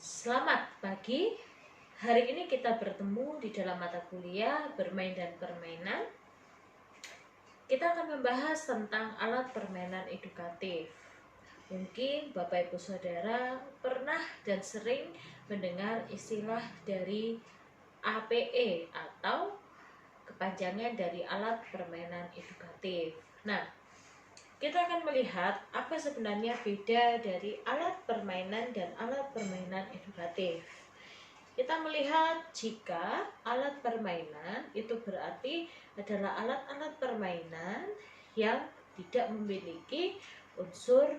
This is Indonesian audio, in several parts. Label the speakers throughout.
Speaker 1: Selamat pagi. Hari ini kita bertemu di dalam mata kuliah bermain dan permainan. Kita akan membahas tentang alat permainan edukatif. Mungkin Bapak Ibu Saudara pernah dan sering mendengar istilah dari APE atau kepanjangan dari alat permainan edukatif. Nah, kita akan melihat apa sebenarnya beda dari alat permainan dan alat permainan edukatif. Kita melihat jika alat permainan itu berarti adalah alat-alat permainan yang tidak memiliki unsur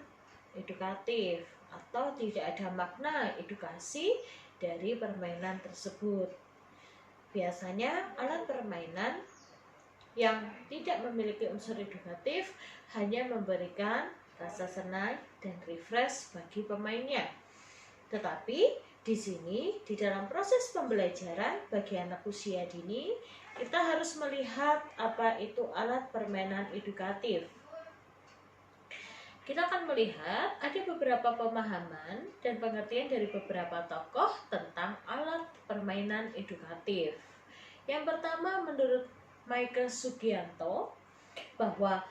Speaker 1: edukatif atau tidak ada makna edukasi dari permainan tersebut. Biasanya alat permainan yang tidak memiliki unsur edukatif hanya memberikan rasa senang dan refresh bagi pemainnya. Tetapi di sini, di dalam proses pembelajaran bagi anak usia dini, kita harus melihat apa itu alat permainan edukatif. Kita akan melihat ada beberapa pemahaman dan pengertian dari beberapa tokoh tentang alat permainan edukatif. Yang pertama, menurut Michael Sugianto, bahwa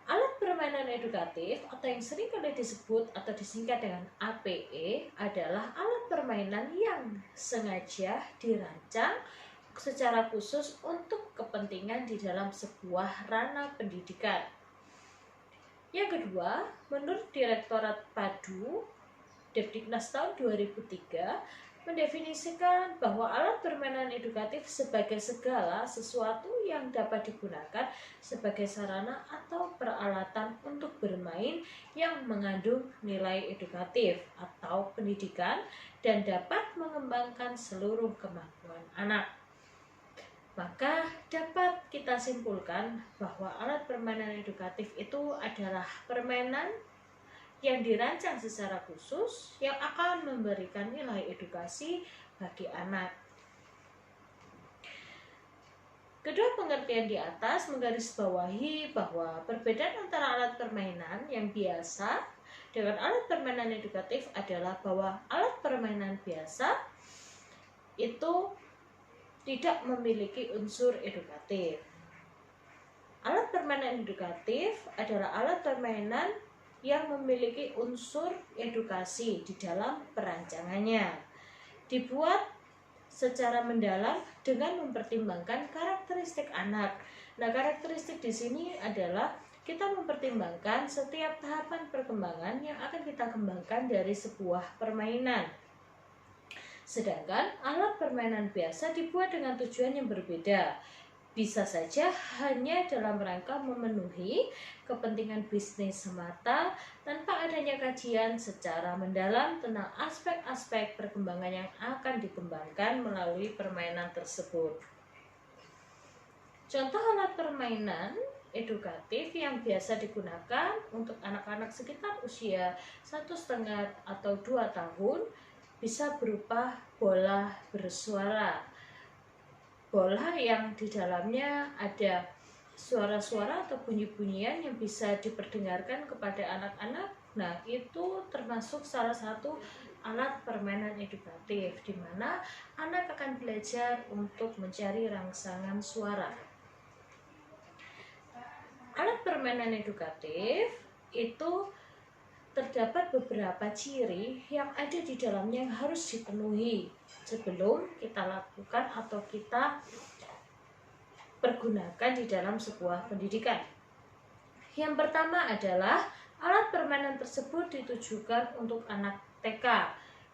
Speaker 1: alat permainan edukatif atau yang sering kali disebut atau disingkat dengan APE adalah alat permainan yang sengaja dirancang secara khusus untuk kepentingan di dalam sebuah ranah pendidikan. Yang kedua, menurut Direktorat Padu Depdiknas tahun 2003 mendefinisikan bahwa alat permainan edukatif sebagai segala sesuatu yang dapat digunakan sebagai sarana atau peralatan untuk bermain yang mengandung nilai edukatif atau pendidikan dan dapat mengembangkan seluruh kemampuan anak. Maka dapat kita simpulkan bahwa alat permainan edukatif itu adalah permainan yang dirancang secara khusus yang akan memberikan nilai edukasi bagi anak. Kedua pengertian di atas menggarisbawahi bahwa perbedaan antara alat permainan yang biasa dengan alat permainan edukatif adalah bahwa alat permainan biasa itu tidak memiliki unsur edukatif. Alat permainan edukatif adalah alat permainan yang memiliki unsur edukasi di dalam perancangannya. Dibuat secara mendalam dengan mempertimbangkan karakteristik anak. Nah, karakteristik di sini adalah kita mempertimbangkan setiap tahapan perkembangan yang akan kita kembangkan dari sebuah permainan. Sedangkan alat permainan biasa dibuat dengan tujuan yang berbeda. Bisa saja hanya dalam rangka memenuhi kepentingan bisnis semata tanpa adanya kajian secara mendalam tentang aspek-aspek perkembangan yang akan dikembangkan melalui permainan tersebut. Contoh alat permainan edukatif yang biasa digunakan untuk anak-anak sekitar usia 1,5 atau 2 tahun bisa berupa bola bersuara. Bola yang di dalamnya ada suara-suara atau bunyi-bunyian yang bisa diperdengarkan kepada anak-anak. Nah, itu termasuk salah satu alat permainan edukatif di mana anak akan belajar untuk mencari rangsangan suara. Alat permainan edukatif itu terdapat beberapa ciri yang ada di dalamnya yang harus dipenuhi sebelum kita lakukan atau kita pergunakan di dalam sebuah pendidikan. Yang pertama adalah alat permainan tersebut ditujukan untuk anak TK.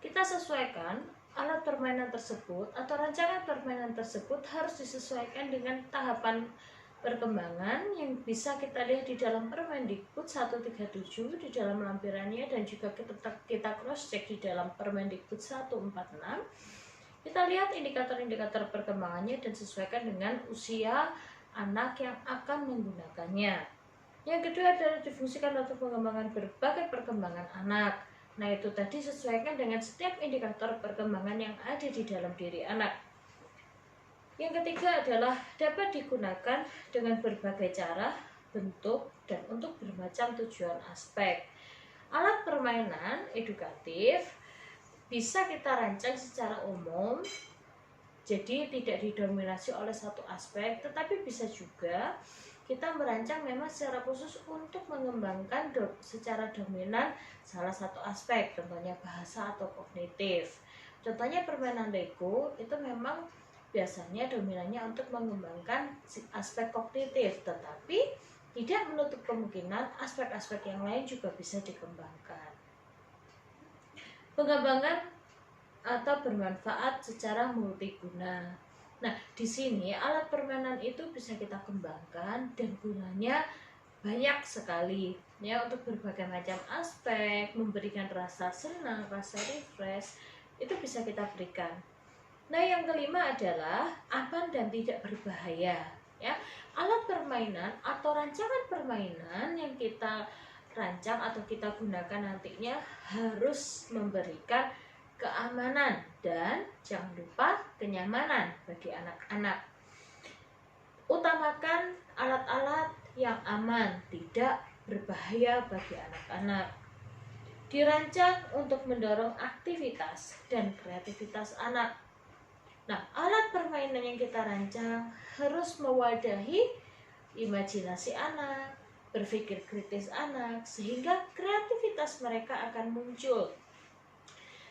Speaker 1: Kita sesuaikan alat permainan tersebut atau rancangan permainan tersebut harus disesuaikan dengan tahapan perkembangan yang bisa kita lihat di dalam Permendikbud 137 di dalam lampirannya dan juga kita cross check di dalam Permendikbud 146. Kita lihat indikator-indikator perkembangannya dan sesuaikan dengan usia anak yang akan menggunakannya. Yang kedua adalah difungsikan untuk pengembangan berbagai perkembangan anak. Nah, itu tadi sesuaikan dengan setiap indikator perkembangan yang ada di dalam diri anak. Yang ketiga adalah dapat digunakan dengan berbagai cara, bentuk, dan untuk bermacam tujuan aspek. Alat permainan edukatif bisa kita rancang secara umum, jadi tidak didominasi oleh satu aspek, tetapi bisa juga kita merancang memang secara khusus untuk mengembangkan secara dominan salah satu aspek, contohnya bahasa atau kognitif. Contohnya permainan Lego itu memang biasanya dominannya untuk mengembangkan aspek kognitif, tetapi tidak menutup kemungkinan aspek-aspek yang lain juga bisa dikembangkan. Pengembangan atau bermanfaat secara multiguna. Nah, di sini alat permainan itu bisa kita kembangkan dan gunanya banyak sekali ya, untuk berbagai macam aspek, memberikan rasa senang, rasa refresh, itu bisa kita berikan. Nah, yang kelima adalah aman dan tidak berbahaya ya. Alat permainan atau rancangan permainan yang kita rancang atau kita gunakan nantinya harus memberikan keamanan dan jangan lupa kenyamanan bagi anak-anak. Utamakan alat-alat yang aman, tidak berbahaya bagi anak-anak. Dirancang untuk mendorong aktivitas dan kreativitas anak. Nah, alat permainan yang kita rancang harus mewadahi imajinasi anak, berpikir kritis anak, sehingga kreativitas mereka akan muncul.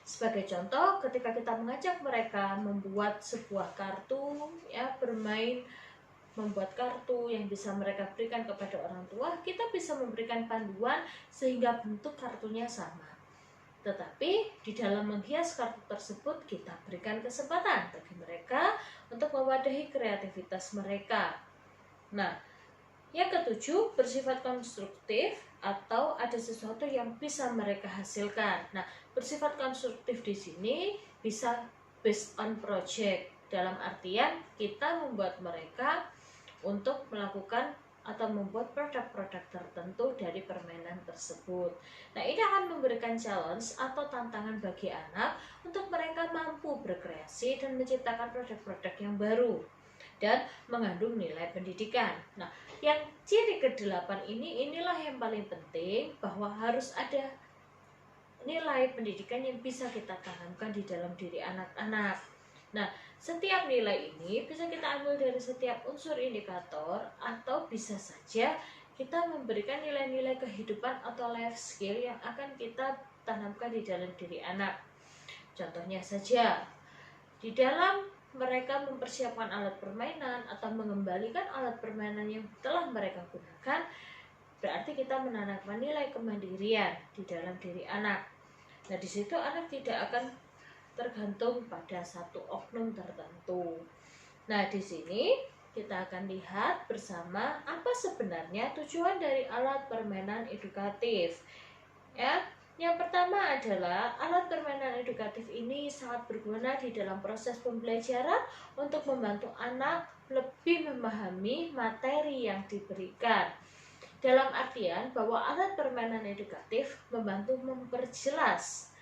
Speaker 1: Sebagai contoh, ketika kita mengajak mereka membuat sebuah kartu, ya, bermain membuat kartu yang bisa mereka berikan kepada orang tua, kita bisa memberikan panduan sehingga bentuk kartunya sama. Tetapi di dalam menghias kartu tersebut kita berikan kesempatan bagi mereka untuk mewadahi kreativitas mereka. Nah, yang ketujuh, bersifat konstruktif atau ada sesuatu yang bisa mereka hasilkan. Nah, bersifat konstruktif di sini bisa based on project, dalam artian kita membuat mereka untuk melakukan atau membuat produk-produk tertentu dari permainan tersebut. Nah, ini akan memberikan challenge atau tantangan bagi anak untuk mereka mampu berkreasi dan menciptakan produk-produk yang baru dan mengandung nilai pendidikan. Nah, yang ciri ke-8 inilah yang paling penting, bahwa harus ada nilai pendidikan yang bisa kita tanamkan di dalam diri anak-anak. Nah, setiap nilai ini bisa kita ambil dari setiap unsur indikator, atau bisa saja kita memberikan nilai-nilai kehidupan atau life skill yang akan kita tanamkan di dalam diri anak. Contohnya saja, di dalam mereka mempersiapkan alat permainan atau mengembalikan alat permainan yang telah mereka gunakan, berarti kita menanamkan nilai kemandirian di dalam diri anak. Nah, di situ anak tidak akan tergantung pada satu oknum tertentu. Nah, di sini kita akan lihat bersama apa sebenarnya tujuan dari alat permainan edukatif. Ya, yang pertama adalah alat permainan edukatif ini sangat berguna di dalam proses pembelajaran untuk membantu anak lebih memahami materi yang diberikan. Dalam artian bahwa alat permainan edukatif membantu memperjelas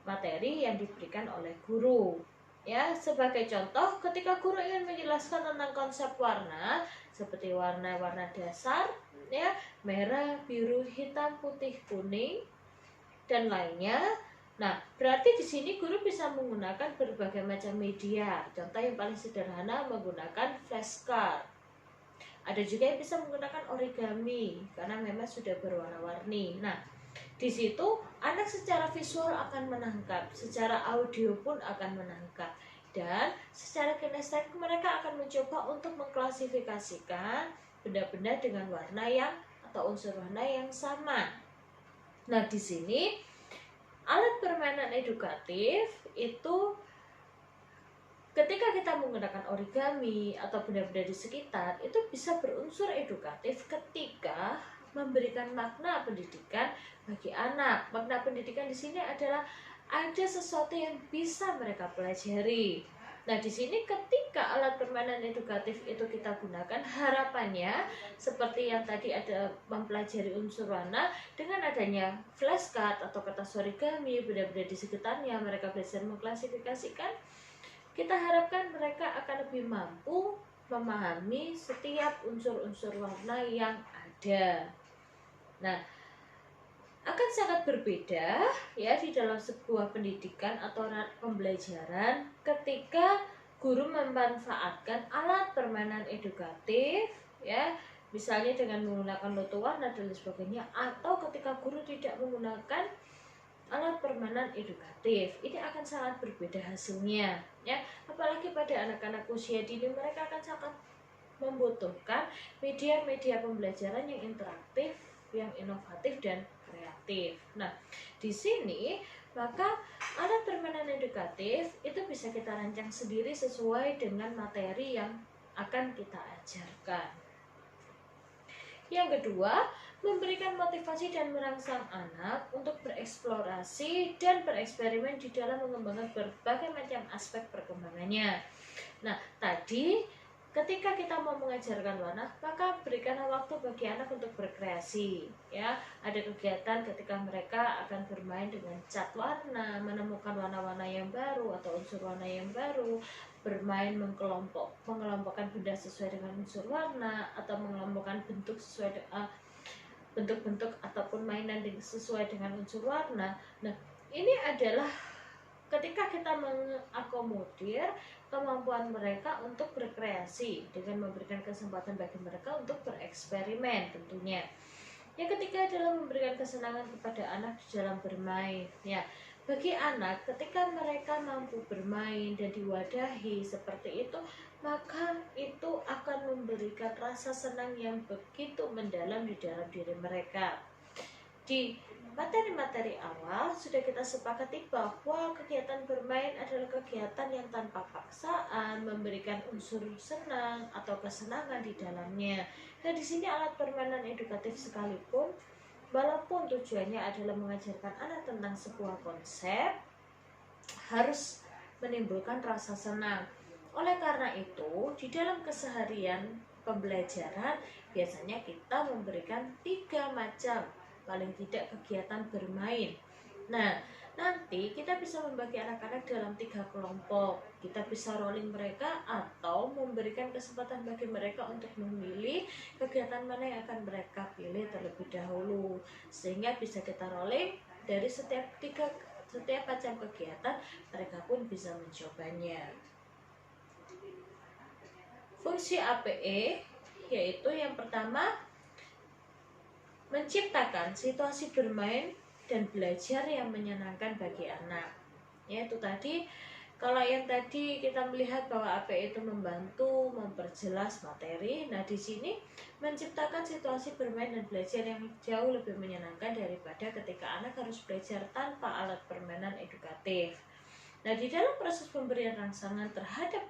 Speaker 1: materi yang diberikan oleh guru. Ya, sebagai contoh, ketika guru ingin menjelaskan tentang konsep warna seperti warna-warna dasar, ya, merah, biru, hitam, putih, kuning, dan lainnya. Nah, berarti di sini guru bisa menggunakan berbagai macam media. Contoh yang paling sederhana menggunakan flashcard. Ada juga yang bisa menggunakan origami karena memang sudah berwarna-warni. Nah, di situ anak secara visual akan menangkap, secara audio pun akan menangkap, dan secara kinestetik mereka akan mencoba untuk mengklasifikasikan benda-benda dengan warna yang atau unsur warna yang sama. Nah, di sini alat permainan edukatif itu ketika kita menggunakan origami atau benda-benda di sekitar, itu bisa berunsur edukatif ketika memberikan makna pendidikan bagi anak. Makna pendidikan di sini adalah ada sesuatu yang bisa mereka pelajari. Nah, di sini ketika alat permainan edukatif itu kita gunakan, harapannya seperti yang tadi ada mempelajari unsur warna, dengan adanya flashcard atau kertas origami, benda-benda di sekitarnya, mereka belajar mengklasifikasikan. Kita harapkan mereka akan lebih mampu memahami setiap unsur-unsur warna yang ada. Nah, akan sangat berbeda ya di dalam sebuah pendidikan atau pembelajaran ketika guru memanfaatkan alat permainan edukatif ya, misalnya dengan menggunakan loto warna dan lain sebagainya, atau ketika guru tidak menggunakan alat permainan edukatif. Ini akan sangat berbeda hasilnya ya, apalagi pada anak-anak usia dini, mereka akan sangat membutuhkan media-media pembelajaran yang interaktif, yang inovatif dan kreatif. Nah, di sini maka alat permainan edukatif itu bisa kita rancang sendiri sesuai dengan materi yang akan kita ajarkan. Yang kedua, memberikan motivasi dan merangsang anak untuk bereksplorasi dan bereksperimen di dalam mengembangkan berbagai macam aspek perkembangannya. Nah, tadi ketika kita mau mengajarkan warna, maka berikanlah waktu bagi anak untuk berkreasi ya. Ada kegiatan ketika mereka akan bermain dengan cat warna, menemukan warna-warna yang baru atau unsur warna yang baru, bermain mengelompokkan benda sesuai dengan unsur warna, atau mengelompokkan bentuk sesuai bentuk-bentuk ataupun mainan sesuai dengan unsur warna. Nah, ini adalah ketika kita mengakomodir kemampuan mereka untuk berkreasi dengan memberikan kesempatan bagi mereka untuk bereksperimen tentunya. Yang ketiga adalah memberikan kesenangan kepada anak di dalam bermain ya. Bagi anak, ketika mereka mampu bermain dan diwadahi seperti itu, maka itu akan memberikan rasa senang yang begitu mendalam di dalam diri mereka. Di materi-materi awal sudah kita sepakati bahwa kegiatan bermain adalah kegiatan yang tanpa paksaan, memberikan unsur senang atau kesenangan di dalamnya. Nah, di sini alat permainan edukatif sekalipun, walaupun tujuannya adalah mengajarkan anak tentang sebuah konsep, harus menimbulkan rasa senang. Oleh karena itu, di dalam keseharian pembelajaran biasanya kita memberikan 3 macam paling tidak kegiatan bermain. Nah, nanti kita bisa membagi anak-anak dalam 3 kelompok. Kita bisa rolling mereka atau memberikan kesempatan bagi mereka untuk memilih kegiatan mana yang akan mereka pilih terlebih dahulu, sehingga bisa kita rolling dari setiap macam kegiatan, mereka pun bisa mencobanya. Fungsi APE yaitu yang pertama, menciptakan situasi bermain dan belajar yang menyenangkan bagi anak. Yaitu tadi, kalau yang tadi kita melihat bahwa APE itu membantu memperjelas materi, nah di sini menciptakan situasi bermain dan belajar yang jauh lebih menyenangkan daripada ketika anak harus belajar tanpa alat permainan edukatif. Nah, di dalam proses pemberian rangsangan terhadap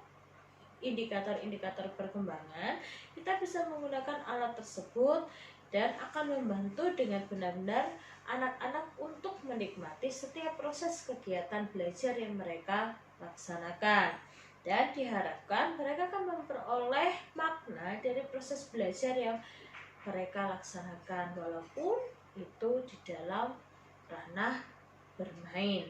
Speaker 1: indikator-indikator perkembangan, kita bisa menggunakan alat tersebut dan akan membantu dengan benar-benar anak-anak untuk menikmati setiap proses kegiatan belajar yang mereka laksanakan. Dan diharapkan mereka akan memperoleh makna dari proses belajar yang mereka laksanakan, walaupun itu di dalam ranah bermain.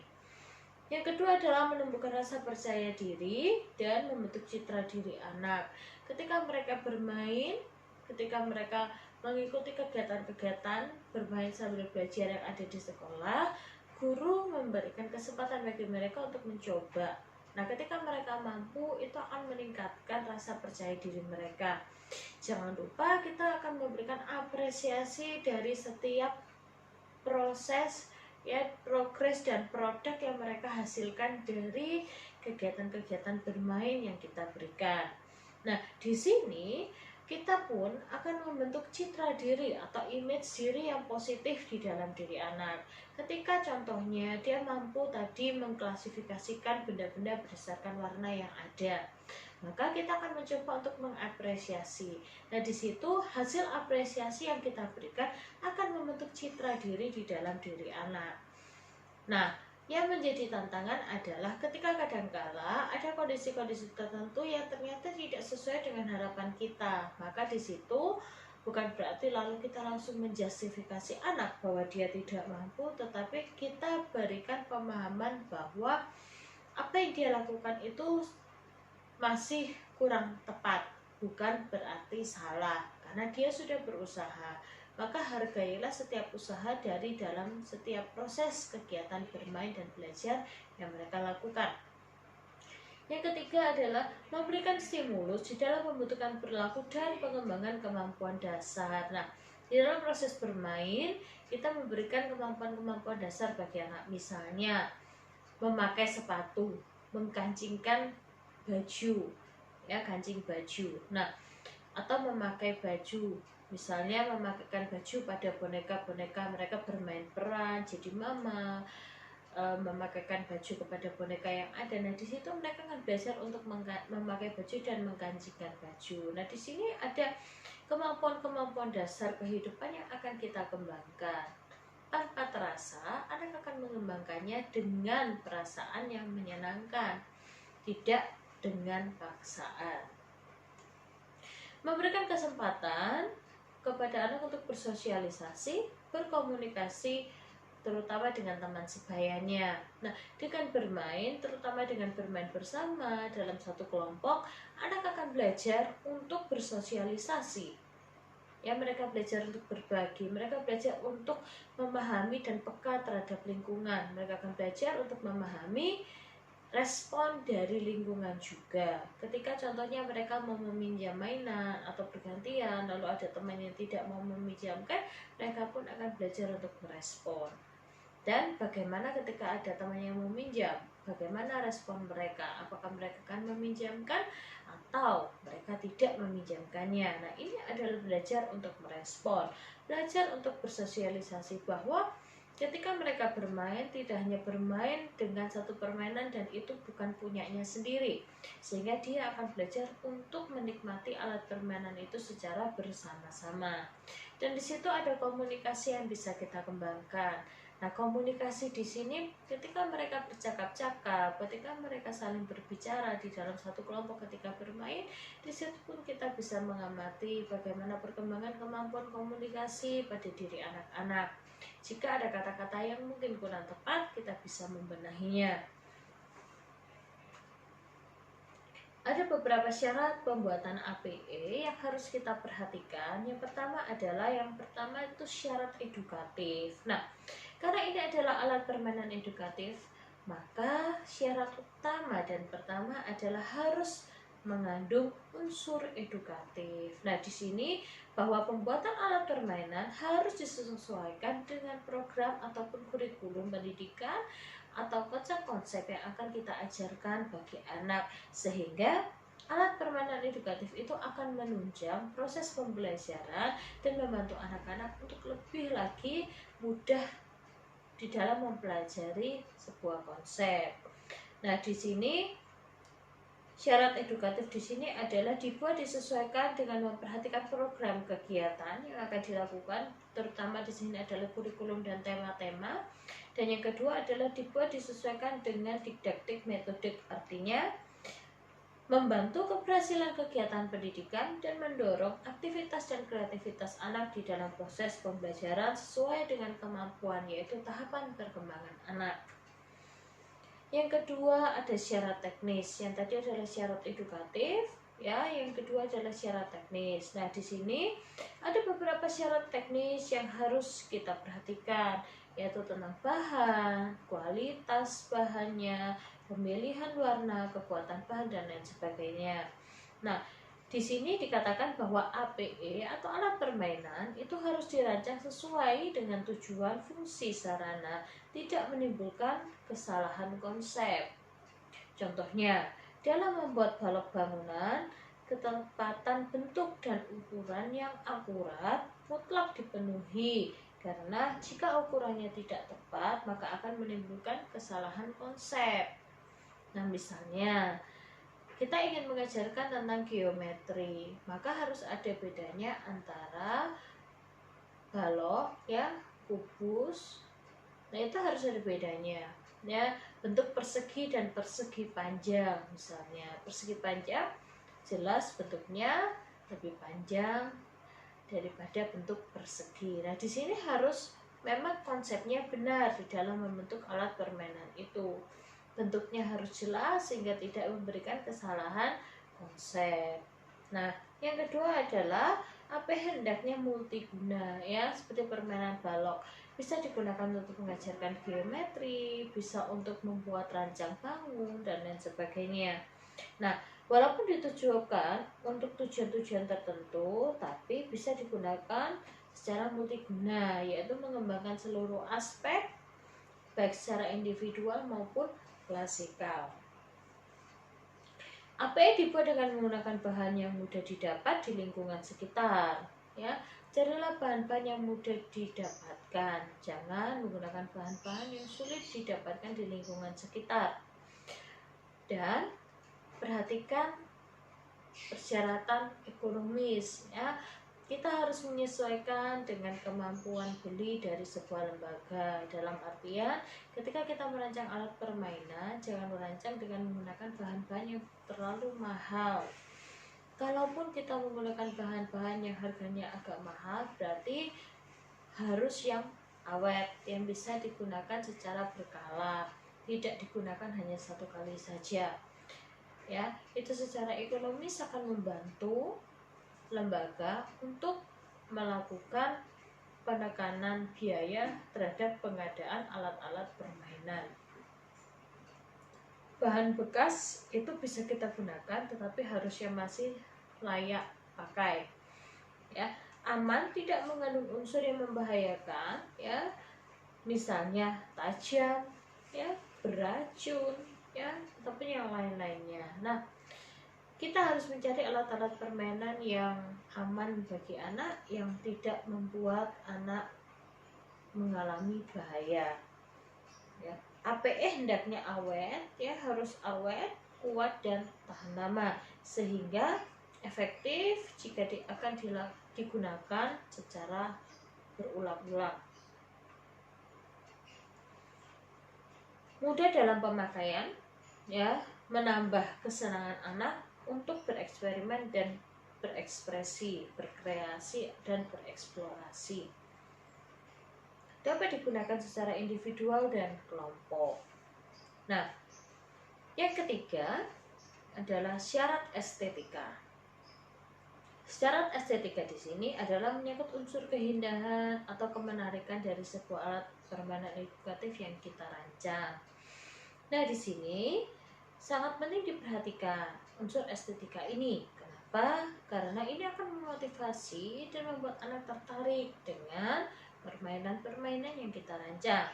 Speaker 1: Yang kedua adalah menumbuhkan rasa percaya diri dan membentuk citra diri anak. Ketika mereka bermain, ketika mereka mengikuti kegiatan-kegiatan bermain sambil belajar yang ada di sekolah, guru memberikan kesempatan bagi mereka untuk mencoba. Nah, ketika mereka mampu, itu akan meningkatkan rasa percaya diri mereka. Jangan lupa kita akan memberikan apresiasi dari setiap proses ya, progres dan produk yang mereka hasilkan dari kegiatan-kegiatan bermain yang kita berikan. Nah, di sini kita pun akan membentuk citra diri atau image diri yang positif di dalam diri anak. Ketika contohnya dia mampu tadi mengklasifikasikan benda-benda berdasarkan warna yang ada, maka kita akan mencoba untuk mengapresiasi. Nah, di situ hasil apresiasi yang kita berikan akan membentuk citra diri di dalam diri anak. Nah, yang menjadi tantangan adalah ketika kadangkala ada kondisi-kondisi tertentu yang ternyata tidak sesuai dengan harapan kita. Maka di situ bukan berarti lalu kita langsung menjustifikasi anak bahwa dia tidak mampu, tetapi kita berikan pemahaman bahwa apa yang dia lakukan itu masih kurang tepat, bukan berarti salah, karena dia sudah berusaha. Maka hargailah setiap usaha dari dalam setiap proses kegiatan bermain dan belajar yang mereka lakukan. Yang ketiga adalah memberikan stimulus di dalam pembentukan perilaku dan pengembangan kemampuan dasar. Nah, di dalam proses bermain, kita memberikan kemampuan-kemampuan dasar bagi anak. Misalnya, memakai sepatu, mengkancingkan baju, ya, kancing baju. Nah, atau memakai baju, misalnya memakaikan baju pada boneka-boneka, mereka bermain peran jadi mama, memakaikan baju kepada boneka yang ada. Nah, di situ mereka akan belajar untuk memakai baju dan mengkancingkan baju. Nah, di sini ada kemampuan-kemampuan dasar kehidupan yang akan kita kembangkan. Tanpa terasa, anak akan mengembangkannya dengan perasaan yang menyenangkan, tidak dengan paksaan. Memberikan kesempatan kepada anak untuk bersosialisasi, berkomunikasi, terutama dengan teman sebayanya. Nah, dengan bermain, terutama dengan bermain bersama dalam satu kelompok, anak akan belajar untuk bersosialisasi. Ya, mereka belajar untuk berbagi, mereka belajar untuk memahami dan peka terhadap lingkungan. Mereka akan belajar untuk memahami respon dari lingkungan juga. Ketika contohnya mereka mau meminjam mainan atau bergantian, lalu ada teman yang tidak mau meminjamkan, mereka pun akan belajar untuk merespon. Dan bagaimana ketika ada teman yang meminjam, bagaimana respon mereka? Apakah mereka akan meminjamkan atau mereka tidak meminjamkannya? Nah, ini adalah belajar untuk merespon, belajar untuk bersosialisasi, bahwa ketika mereka bermain, tidak hanya bermain dengan satu permainan dan itu bukan punyanya sendiri, sehingga dia akan belajar untuk menikmati alat permainan itu secara bersama-sama. Dan di situ ada komunikasi yang bisa kita kembangkan. Nah, komunikasi di sini ketika mereka bercakap-cakap, ketika mereka saling berbicara di dalam satu kelompok ketika bermain, di situ pun kita bisa mengamati bagaimana perkembangan kemampuan komunikasi pada diri anak-anak. Jika ada kata-kata yang mungkin kurang tepat, kita bisa membenahinya. Ada beberapa syarat pembuatan APE yang harus kita perhatikan. Yang pertama itu syarat edukatif. Nah, karena ini adalah alat permainan edukatif, maka syarat utama dan pertama adalah harus mengandung unsur edukatif. Nah, di sini bahwa pembuatan alat permainan harus disesuaikan dengan program ataupun kurikulum pendidikan atau konsep-konsep yang akan kita ajarkan bagi anak, sehingga alat permainan edukatif itu akan menunjang proses pembelajaran dan membantu anak-anak untuk lebih lagi mudah di dalam mempelajari sebuah konsep. Nah, di sini syarat edukatif di sini adalah dibuat disesuaikan dengan memperhatikan program kegiatan yang akan dilakukan, terutama di sini adalah kurikulum dan tema-tema. Dan yang kedua adalah dibuat disesuaikan dengan didaktik metodik, artinya membantu keberhasilan kegiatan pendidikan dan mendorong aktivitas dan kreativitas anak di dalam proses pembelajaran sesuai dengan kemampuan, yaitu tahapan perkembangan anak. Yang kedua ada syarat teknis. Yang tadi adalah syarat edukatif, ya. Yang kedua adalah syarat teknis. Nah, di sini ada beberapa syarat teknis yang harus kita perhatikan, yaitu tentang bahan, kualitas bahannya, pemilihan warna, kekuatan bahan, dan lain sebagainya. Nah, di sini dikatakan bahwa APE atau alat permainan itu harus dirancang sesuai dengan tujuan, fungsi, sarana, tidak menimbulkan kesalahan konsep. Contohnya, dalam membuat balok bangunan, ketepatan bentuk dan ukuran yang akurat mutlak dipenuhi, karena jika ukurannya tidak tepat maka akan menimbulkan kesalahan konsep. Nah, misalnya kita ingin mengajarkan tentang geometri, maka harus ada bedanya antara balok, ya, kubus. Nah, itu harus ada bedanya, ya. Bentuk persegi dan persegi panjang, misalnya persegi panjang jelas bentuknya lebih panjang daripada bentuk persegi. Nah, di sini harus memang konsepnya benar di dalam membentuk alat permainan itu. Bentuknya harus jelas sehingga tidak memberikan kesalahan konsep. Nah, yang kedua adalah AP hendaknya multiguna ya, seperti permainan balok. Bisa digunakan untuk mengajarkan geometri, bisa untuk membuat rancang bangun dan lain sebagainya. Nah, walaupun ditujukan untuk tujuan-tujuan tertentu, tapi bisa digunakan secara multiguna, yaitu mengembangkan seluruh aspek baik secara individual maupun klasikal. APE dibuat dengan menggunakan bahan yang mudah didapat di lingkungan sekitar. Ya, carilah bahan-bahan yang mudah didapatkan. Jangan menggunakan bahan-bahan yang sulit didapatkan di lingkungan sekitar. Dan perhatikan persyaratan ekonomis. Ya, kita harus menyesuaikan dengan kemampuan beli dari sebuah lembaga. Dalam artian, ketika kita merancang alat permainan, jangan merancang dengan menggunakan bahan-bahan yang terlalu mahal. Kalaupun kita menggunakan bahan-bahan yang harganya agak mahal, berarti harus yang awet, yang bisa digunakan secara berkala, tidak digunakan hanya satu kali saja. Ya, itu secara ekonomis akan membantu lembaga untuk melakukan penekanan biaya terhadap pengadaan alat-alat permainan. Bahan bekas itu bisa kita gunakan, tetapi harusnya masih layak pakai. Ya, aman, tidak mengandung unsur yang membahayakan, ya, misalnya tajam, ya, beracun, ya, ataupun yang lain-lainnya. Nah, kita harus mencari alat-alat permainan yang aman bagi anak, yang tidak membuat anak mengalami bahaya. Ya, APE hendaknya awet, ya, harus awet, kuat dan tahan lama, sehingga efektif jika akan digunakan secara berulang-ulang. Mudah dalam pemakaian, ya, menambah kesenangan anak untuk bereksperimen dan berekspresi, berkreasi dan bereksplorasi. Dapat digunakan secara individual dan kelompok. Nah, yang ketiga adalah syarat estetika. Syarat estetika di sini adalah menyangkut unsur keindahan atau kemenarikan dari sebuah alat permainan edukatif yang kita rancang. Nah, di sini sangat penting diperhatikan unsur estetika ini. Kenapa? Karena ini akan memotivasi dan membuat anak tertarik dengan permainan-permainan yang kita rancang.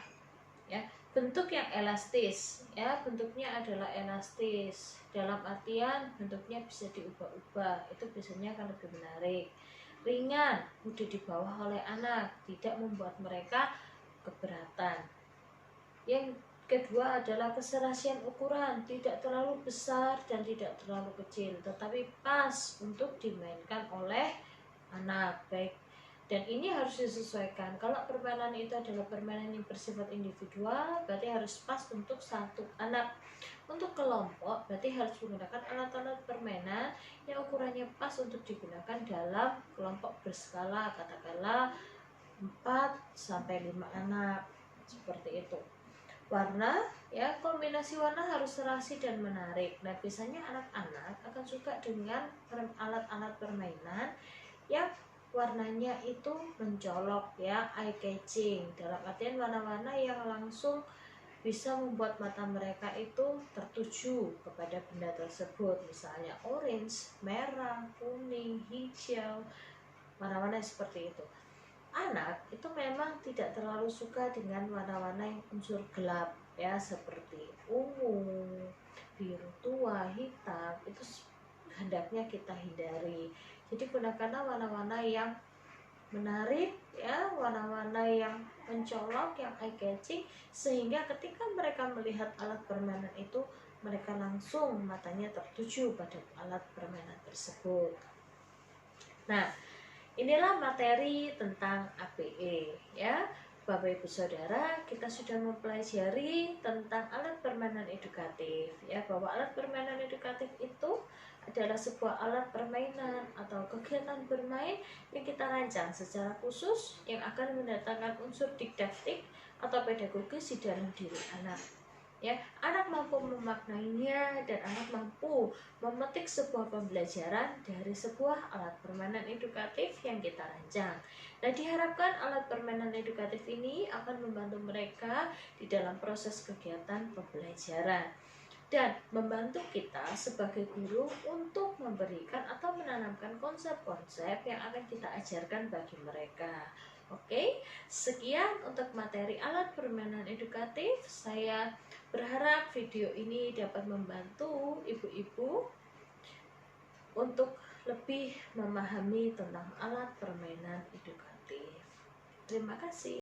Speaker 1: Ya, bentuk yang elastis, ya, bentuknya adalah elastis. Dalam artian bentuknya bisa diubah-ubah, itu biasanya akan lebih menarik. Ringan, mudah dibawa oleh anak, tidak membuat mereka keberatan. Yang kedua adalah keserasian ukuran, tidak terlalu besar dan tidak terlalu kecil, tetapi pas untuk dimainkan oleh anak. Baik, dan ini harus disesuaikan. Kalau permainan itu adalah permainan yang bersifat individual, berarti harus pas untuk satu anak. Untuk kelompok, berarti harus menggunakan alat-alat permainan yang ukurannya pas untuk digunakan dalam kelompok berskala, katakanlah 4-5 anak, seperti itu. Warna, ya, kombinasi warna harus serasi dan menarik. Nah, biasanya anak-anak akan suka dengan alat-alat permainan yang warnanya itu mencolok, ya, eye catching, dalam artian warna-warna yang langsung bisa membuat mata mereka itu tertuju kepada benda tersebut, misalnya orange, merah, kuning, hijau, warna-warna seperti itu. Anak itu memang tidak terlalu suka dengan warna-warna yang unsur gelap, ya, seperti ungu, biru tua, hitam, itu hendaknya kita hindari. Jadi gunakanlah warna-warna yang menarik, ya, warna-warna yang mencolok, yang eye catching, sehingga ketika mereka melihat alat permainan itu, mereka langsung matanya tertuju pada alat permainan tersebut. Nah, inilah materi tentang APE, ya. Bapak Ibu Saudara, kita sudah mempelajari tentang alat permainan edukatif, ya, bahwa alat permainan edukatif itu adalah sebuah alat permainan atau kegiatan bermain yang kita rancang secara khusus yang akan mendatangkan unsur didaktik atau pedagogis di dalam diri anak. Ya, anak mampu memaknainya dan anak mampu memetik sebuah pembelajaran dari sebuah alat permainan edukatif yang kita rancang. Nah, diharapkan alat permainan edukatif ini akan membantu mereka di dalam proses kegiatan pembelajaran dan membantu kita sebagai guru untuk memberikan atau menanamkan konsep-konsep yang akan kita ajarkan bagi mereka. Oke, sekian untuk materi alat permainan edukatif. Saya berharap video ini dapat membantu ibu-ibu untuk lebih memahami tentang alat permainan edukatif. Terima kasih.